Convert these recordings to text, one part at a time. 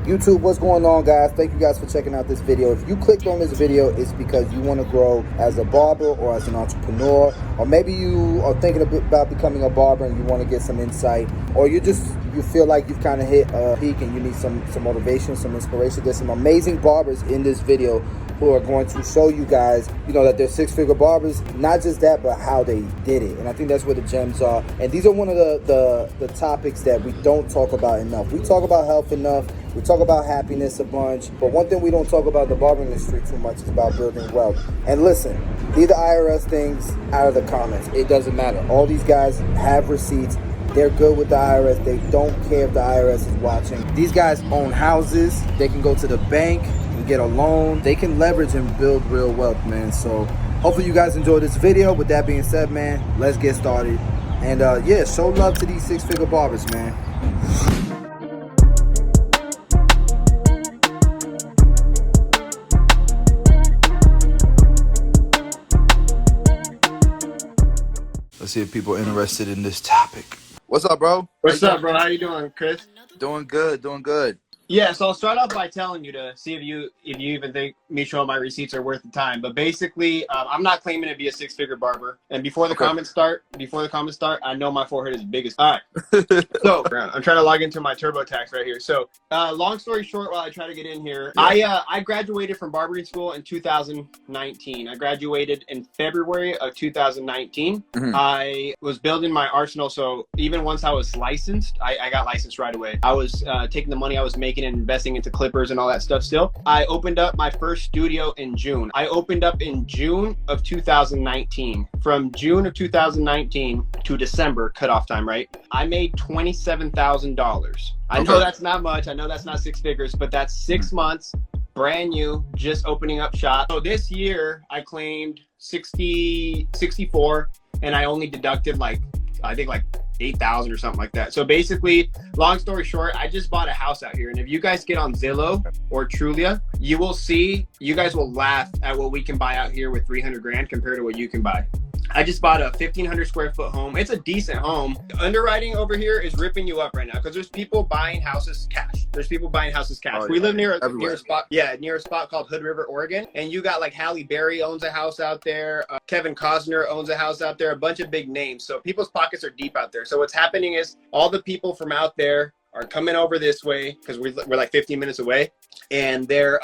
YouTube, what's going on, guys? Thank you guys for checking out this video. If you clicked on this video, it's because you want to grow as a barber or as an entrepreneur, or maybe you are thinking about becoming a barber and you want to get some insight, or you feel like you've kind of hit a peak and you need some motivation, some inspiration. There's some amazing barbers in this video who are going to show you guys, that they're six-figure barbers. Not just that, but how they did it. And I think that's where the gems are. And these are one of the topics that we don't talk about enough. We talk about health enough. We talk about happiness a bunch. But one thing we don't talk about in the barbering industry too much is about building wealth. And listen, leave the IRS things out of the comments. It doesn't matter. All these guys have receipts. They're good with the IRS. They don't care if the IRS is watching. These guys own houses. They can go to the bank and get a loan. They can leverage and build real wealth, man. So hopefully you guys enjoyed this video. With that being said, man, let's get started. And yeah, show love to these six-figure barbers, man. Let's see if people are interested in this topic. What's up, bro? What's up, bro? How you doing, Chris? Doing good, doing good. Yeah, so I'll start off by telling you to see if you even think me showing my receipts are worth the time. But basically, I'm not claiming to be a six-figure barber. And before the comments start, I know my forehead is big as. All right. So I'm trying to log into my TurboTax right here. So long story short, while I try to get in here, I graduated from barbering school in 2019. I graduated in February of 2019. I was building my arsenal. So even once I was licensed, I got licensed right away. I was taking the money I was making and investing into clippers and all that stuff still. I opened up my first studio in June. I opened up in June of 2019. From June of 2019 to December, cutoff time, right? I made $27,000. I know that's not much. I know that's not six figures, but that's 6 months, brand new, just opening up shop. So this year I claimed 64, and I only deducted I think 8,000 or something like that. So basically, long story short, I just bought a house out here. And if you guys get on Zillow or Trulia, you will see, you guys will laugh at what we can buy out here with 300 grand compared to what you can buy. I just bought a 1,500 square foot home. It's a decent home. Underwriting over here is ripping you up right now because there's people buying houses cash. We live near a spot called Hood River, Oregon. And you got like Halle Berry owns a house out there. Kevin Costner owns a house out there. A bunch of big names. So people's pockets are deep out there. So what's happening is all the people from out there are coming over this way because we're like 15 minutes away, and they're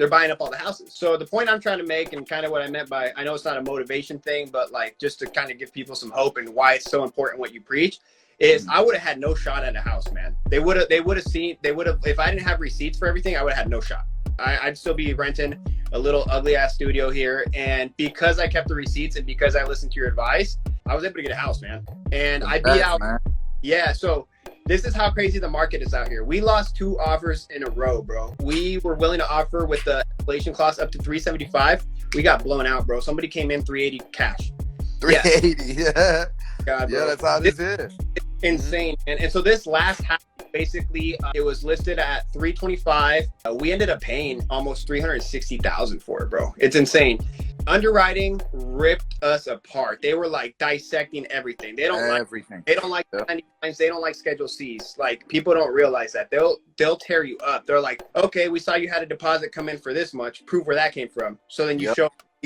buying up all the houses. So the point I'm trying to make, and kind of what I meant by, I know it's not a motivation thing, but like just to kind of give people some hope and why it's so important what you preach, is I would have had no shot at a house, man. They would have if I didn't have receipts for everything, I would have had no shot. I'd still be renting a little ugly ass studio here, and because I kept the receipts and because I listened to your advice, I was able to get a house, man. And I beat out, man. Yeah. So this is how crazy the market is out here. We lost 2 offers in a row, bro. We were willing to offer with the inflation clause up to 375. We got blown out, bro. Somebody came in 380 cash. 380, yeah. God, yeah, that's how this is. It's insane. And so this last house, basically, it was listed at 325. We ended up paying almost 360,000 for it, bro. It's insane. Underwriting ripped us apart. They were like dissecting everything. They don't like everything. They don't like 99s. They don't like Schedule C's. Like, people don't realize that. They'll tear you up. They're like, okay, we saw you had a deposit come in for this much. Prove where that came from. So then you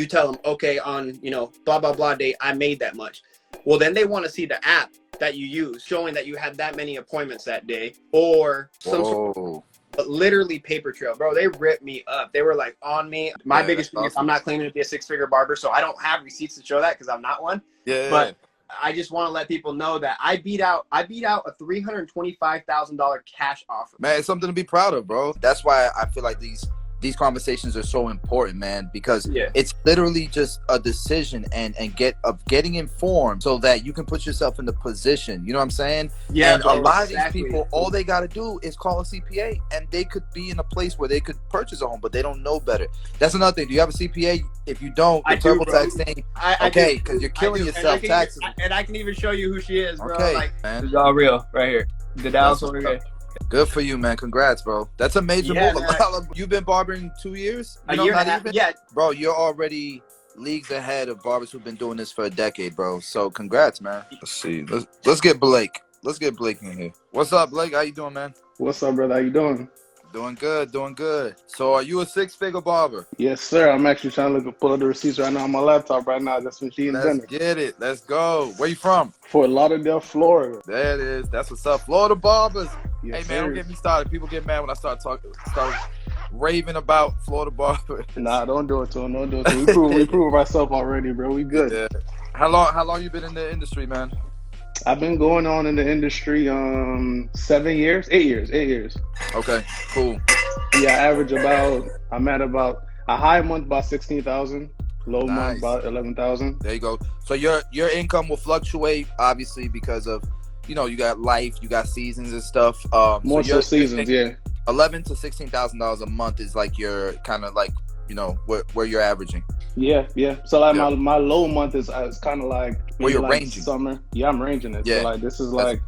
tell them, okay, on blah blah blah date, I made that much. Well, then they want to see the app that you use showing that you had that many appointments that day, or some sort of literally paper trail, bro. They ripped me up. They were like on me. My biggest thing is I'm not claiming to be a six-figure barber, so I don't have receipts to show that because I'm not one. But I just want to let people know that I beat out a $325,000 cash offer. Man, it's something to be proud of, bro. That's why I feel like these conversations are so important, man, because it's literally just a decision and getting informed so that you can put yourself in the position. You know what I'm saying? Yeah. And a lot of these people, all they got to do is call a CPA, and they could be in a place where they could purchase a home, but they don't know better. That's another thing. Do you have a CPA? If you don't, the TurboTax thing, okay, because you're killing yourself taxes. And I can even show you who she is, bro. Okay, like, man. This is all real right here. The Dallas over here. Good for you, man. Congrats, bro. That's a major move. You've been barbering 2 years? A year and a half, yeah. Bro, you're already leagues ahead of barbers who've been doing this for a decade, bro. So congrats, man. Let's see. Let's get Blake. Let's get Blake in here. What's up, Blake? How you doing, man? What's up, brother? How you doing? Doing good, doing good. So are you a six-figure barber? Yes, sir. I'm actually trying to pull up the receipts right now on my laptop right now. That's machine Let's dinner. get it. Let's go. Where you from? Fort Lauderdale, Florida. There it is. That's what's up. Florida barbers. Yes, Hey man, don't sir. get me started. People get mad when I start raving about Florida barbers. Nah, don't do it to him. Don't do it to him. We prove ourselves already, bro. We good. Yeah. How long you been in the industry, man? I've been going on in the industry 7 years, 8 years. Okay, cool. Yeah, I'm at about a high month about 16,000, low month Nice. about 11,000. There you go. So your income will fluctuate, obviously, because of, you got life, you got seasons and stuff. More so seasons, yeah. $11,000 to $16,000 a month is like your kind of like, where you're averaging. Yeah. So like Yeah. my low month is kind of like Where you're like ranging. summer. Yeah, I'm ranging it. Yeah. So like this is like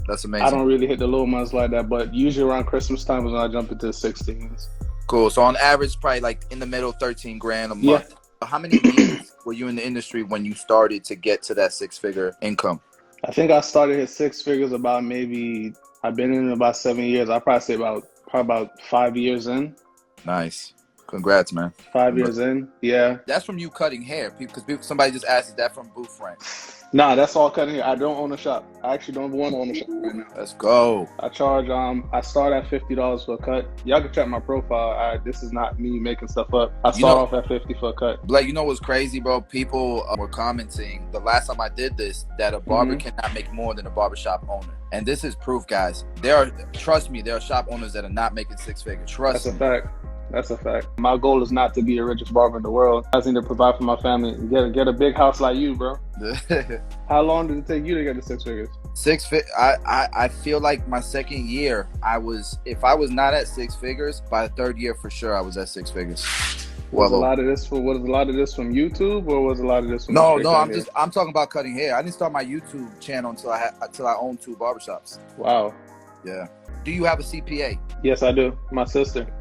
That's amazing. I don't really hit the low months like that, but usually around Christmas time is when I jump into the 16s. Cool. So on average, probably like in the middle, 13 grand a Yeah. month. How many years were you in the industry when you started to get to that six-figure income? I think I started at six figures about I've been in about 7 years. I'd probably say about 5 years in. Nice. Congrats, man. 5 years in, yeah. That's from you cutting hair, because somebody just asked, is that from booth rent? Nah, that's all cutting here. I don't own a shop. I actually don't want to own a shop right now. Let's go. I charge I start at $50 for a cut. Y'all can check my profile. This is not me making stuff up. I start off at 50 for a cut. Blake, you know what's crazy, bro? People were commenting the last time I did this that a barber cannot make more than a barbershop owner. And this is proof, guys. Trust me, there are shop owners that are not making six figures. Trust me. That's a fact. That's a fact. My goal is not to be the richest barber in the world. I just need to provide for my family and get a big house like you, bro. How long did it take you to get to six figures? I feel like my second year, if I was not at six figures, by the third year for sure I was at six figures. Was a lot of this from YouTube, or was a lot of this from No, I'm talking about cutting hair. I didn't start my YouTube channel until I owned 2 barbershops. Wow. Yeah. Do you have a CPA? Yes, I do. My sister.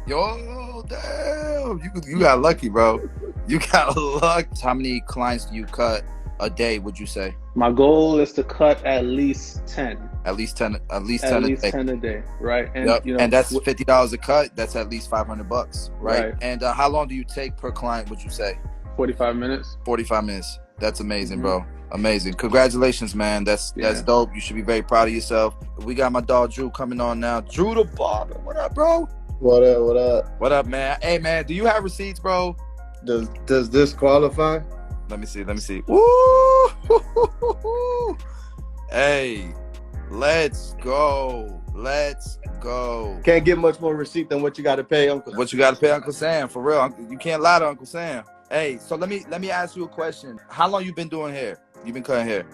Yo, damn. You got lucky, bro. You got luck. How many clients do you cut a day, would you say? My goal is to cut at least 10. At least 10 At a least day. 10 a day, right? And Yep. And that's $50 a cut. That's at least $500, right? Right. And how long do you take per client, would you say? 45 minutes. 45 minutes. That's amazing, bro. Amazing. Congratulations, man. That's dope. You should be very proud of yourself. We got my dog Drew coming on now. Drew the barber. What up, bro? What up? What up, man? Hey, man, do you have receipts, bro? Does this qualify? Let me see. Woo! Hey, let's go. Can't get much more receipt than what you got to pay, Uncle. What you got to pay Uncle Sam, for real. You can't lie to Uncle Sam. Hey, so let me ask you a question. How long you been doing hair? You been cutting hair?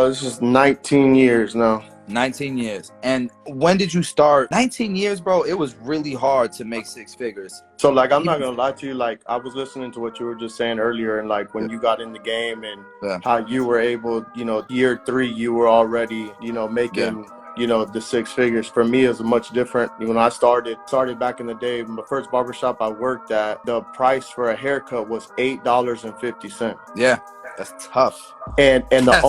This is 19 years now. 19 years. And when did you start? 19 years, bro. It was really hard to make six figures. So, like, I'm not going to lie to you. Like, I was listening to what you were just saying earlier. And, like, when you got in the game and how you were able, year 3, you were already, making, the six figures. For me, it was much different. When I started back in the day, the first barbershop I worked at, the price for a haircut was $8.50. Yeah. That's tough. And the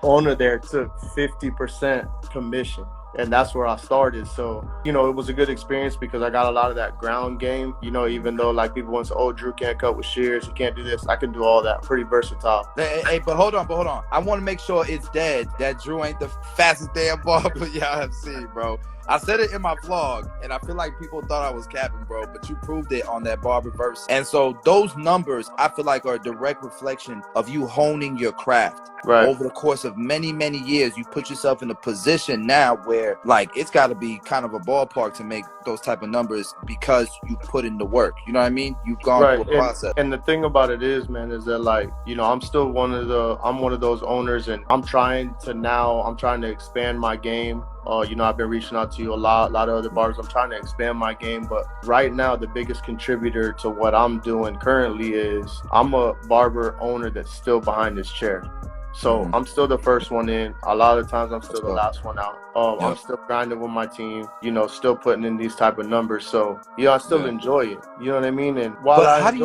owner there took 50% commission. And that's where I started. So, it was a good experience because I got a lot of that ground game, even though like people want to say, oh, Drew can't cut with shears, he can't do this. I can do all that. Pretty versatile. Hey, but hold on. I want to make sure it's dead that Drew ain't the fastest damn barber y'all have seen, bro. I said it in my vlog, and I feel like people thought I was capping, bro, but you proved it on that Barberverse. And so those numbers, I feel like, are a direct reflection of you honing your craft. Right. Over the course of many, many years, you put yourself in a position now where, like, it's got to be kind of a ballpark to make those type of numbers because you put in the work. You know what I mean? You've gone through a process. And the thing about it is, man, is that, like, I'm still one of those owners, and I'm trying to expand my game. I've been reaching out to you a lot of other barbers. I'm trying to expand my game, but right now the biggest contributor to what I'm doing currently is I'm a barber owner that's still behind this chair. So I'm still the first one in. A lot of times I'm still the last one out. I'm still grinding with my team, still putting in these type of numbers. So, I still enjoy it. You know what I mean? And how do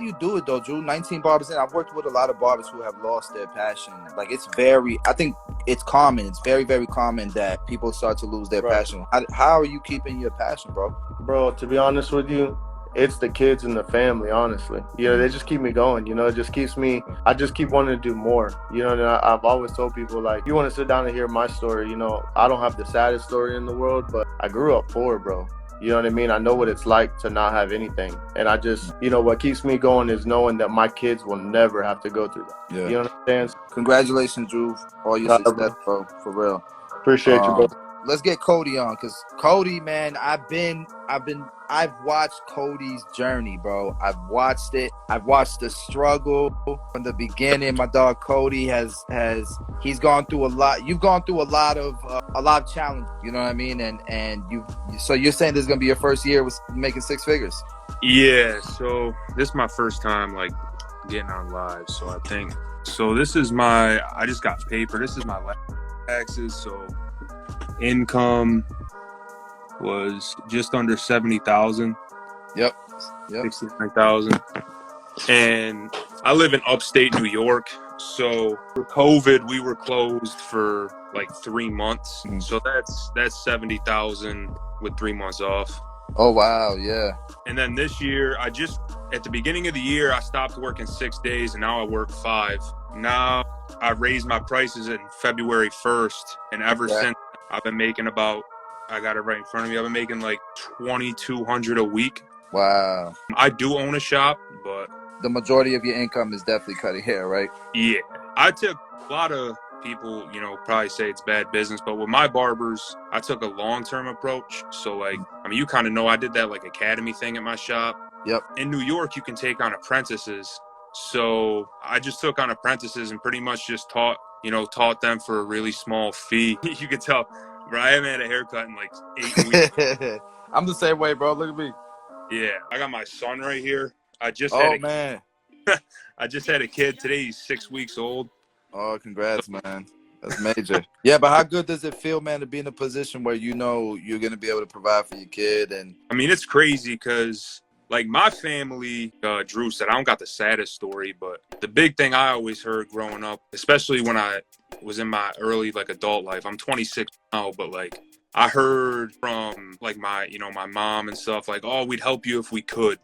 you do it though, Drew? 19 barbers in. I've worked with a lot of barbers who have lost their passion. Like, I think it's common. It's very, very common that people start to lose their Right. passion. How are you keeping your passion, bro? Bro, to be honest with you, it's the kids and the family, honestly. You know, they just keep me going. You know, it just keeps me, I just keep wanting to do more. You know, and I've always told people, like, you want to sit down and hear my story. You know, I don't have the saddest story in the world, but I grew up poor, bro. You know what I mean? I know what it's like to not have anything. And I just, you know, what keeps me going is knowing that my kids will never have to go through that. Yeah. You know what I'm saying? Congratulations, Drew, all your success, bro. For real. Appreciate you, bro. Let's get Cody on, because Cody, man, I've watched Cody's journey, bro. I've watched it. I've watched the struggle from the beginning. My dog Cody he's gone through a lot. You've gone through a lot of challenges. You know what I mean? And so you're saying this is gonna be your first year with making six figures? Yeah. So this is my first time like getting on live. So I think this is I just got paper. This is my last taxes. So income was just under 70,000. Yep. 69,000. And I live in upstate New York. So for COVID, we were closed for like 3 months. Mm. So that's 70,000 with 3 months off. Oh wow, yeah. And then this year, at the beginning of the year, I stopped working 6 days and now I work 5. Now I raised my prices in February 1st. And ever since, I've been making I got it right in front of me. I've been making like $2,200 a week. Wow. I do own a shop, but The majority of your income is definitely cutting hair, right? yeah, I took a lot of people, probably say it's bad business, but with my barbers, I took a long-term approach. So like, you kind of know I did that like academy thing at my shop. Yep. In New York, you can take on apprentices. So I just took on apprentices and pretty much just taught them for a really small fee. You could tell, bro, I haven't had a haircut in like 8 weeks. I'm the same way, bro. Look at me. Yeah, I got my son right here. I just had a kid today. He's 6 weeks old. Oh, congrats, man. That's major. Yeah, but how good does it feel, man, to be in a position where you're going to be able to provide for your kid? And it's crazy because, like, my family, Drew said, I don't got the saddest story, but the big thing I always heard growing up, especially when I was in my early, like, adult life, I'm 26 now, but, like, I heard from, like, my mom and stuff, like, oh, we'd help you if we could.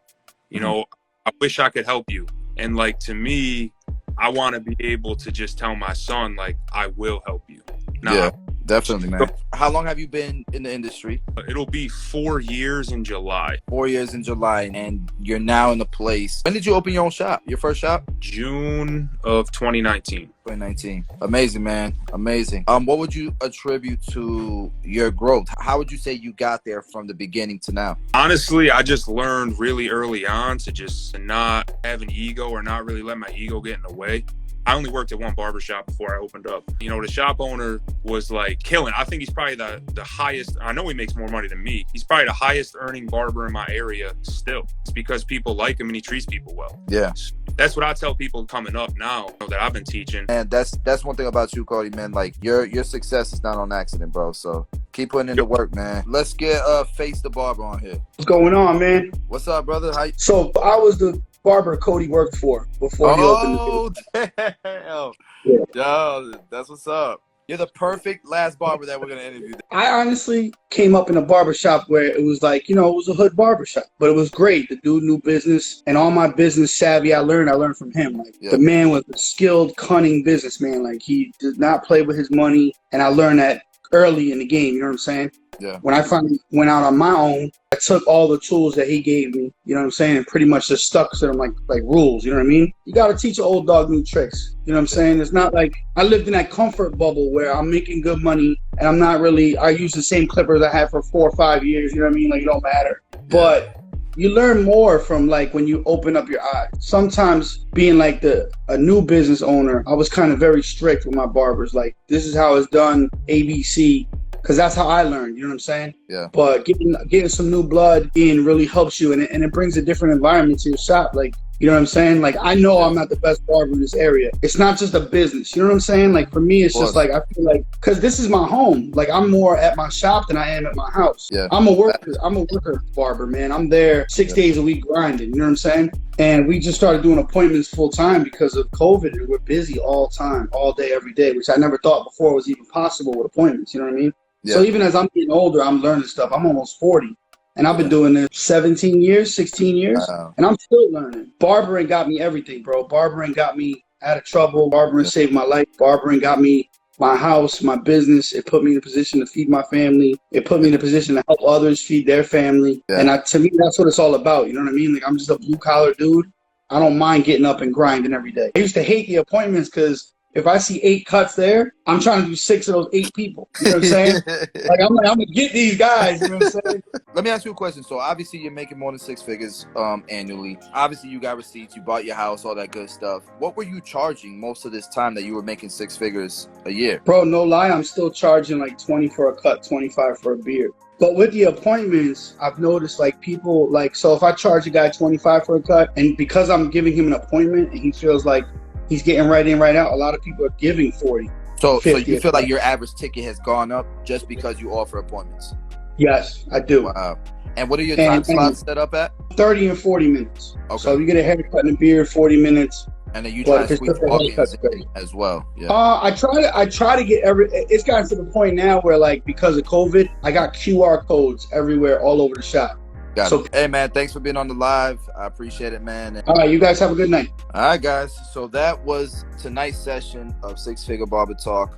I wish I could help you. And, like, to me, I want to be able to just tell my son, like, I will help you. Yeah, definitely, man. How long have you been in the industry? It'll be 4 years in July. 4 years in July, and you're now in the place. When did you open your own shop? Your first shop? June of 2019. 2019. Amazing, man. Amazing. What would you attribute to your growth? How would you say you got there from the beginning to now? Honestly, I just learned really early on to just not have an ego or not really let my ego get in the way. I only worked at one barbershop before I opened up. The shop owner was like killing. I think he's probably the highest. I know he makes more money than me. He's probably the highest earning barber in my area still. It's because people like him and he treats people well. Yeah. That's what I tell people coming up now that I've been teaching. And that's one thing about you, Cody, man. Like your success is not on accident, bro. So keep putting in the work, man. Let's get Face the Barber on here. What's going on, man? What's up, brother? So I was the barber Cody worked for before he opened the damn. Yeah. Yo, that's what's up. You're the perfect last barber that we're gonna interview. I honestly came up in a barber shop where it was like, it was a hood barber shop, but it was great. The dude knew business, and all my business savvy I learned from him. Like the man was a skilled, cunning businessman. Like he did not play with his money, and I learned that early in the game. You know what I'm saying? Yeah. When I finally went out on my own, I took all the tools that he gave me, you know what I'm saying, and pretty much just stuck to them like rules, you know what I mean? You got to teach an old dog new tricks, you know what I'm saying? It's not like I lived in that comfort bubble where I'm making good money and I use the same clippers I had for 4 or 5 years, you know what I mean? Like, it don't matter. But you learn more from like when you open up your eyes. Sometimes being like a new business owner, I was kind of very strict with my barbers. Like, this is how it's done, ABC. Because that's how I learned, you know what I'm saying? Yeah. But getting some new blood in really helps you, and it brings a different environment to your shop. Like, You know what I'm saying? Like, I know I'm not the best barber in this area. It's not just a business. You know what I'm saying? Like, for me, it's just like, I feel like, because this is my home. Like, I'm more at my shop than I am at my house. Yeah. I'm a worker barber, man. I'm there 6 days a week grinding. You know what I'm saying? And we just started doing appointments full time because of COVID, and we're busy all time, all day, every day, which I never thought before was even possible with appointments. You know what I mean? Yeah. So even as I'm getting older, I'm learning stuff. I'm almost 40. And I've been doing this 17 years, 16 years, and I'm still learning. Barbering got me everything, bro. Barbering got me out of trouble. Barbering saved my life. Barbering got me my house, my business. It put me in a position to feed my family. It put me in a position to help others feed their family. Yeah. And to me, that's what it's all about. You know what I mean? Like, I'm just a blue-collar dude. I don't mind getting up and grinding every day. I used to hate the appointments because if I see 8 cuts there, I'm trying to do 6 of those 8 people. You know what I'm saying? Like, I'm gonna get these guys. You know what I'm saying? Let me ask you a question. So obviously you're making more than 6 figures annually. Obviously you got receipts, you bought your house, all that good stuff. What were you charging most of this time that you were making 6 figures a year? Bro, no lie, I'm still charging like 20 for a cut, 25 for a beard. But with the appointments, I've noticed like people like, so if I charge a guy 25 for a cut, and because I'm giving him an appointment and he feels like he's getting right in, right out, a lot of people are giving 40. So you feel like your average ticket has gone up just because you offer appointments? Yes, I do. Wow. And what are your time slots set up at? 30 and 40 minutes. Okay. So if you get a haircut and a beard, 40 minutes. And then you try to squeeze walk-ins in as well. Yeah. I try to get it's gotten to the point now where, like, because of COVID, I got QR codes everywhere all over the shop. Got it. Hey, man, thanks for being on the live. I appreciate it, man. All right, you guys have a good night. All right, guys. So that was tonight's session of 6 Figure Barber Talk.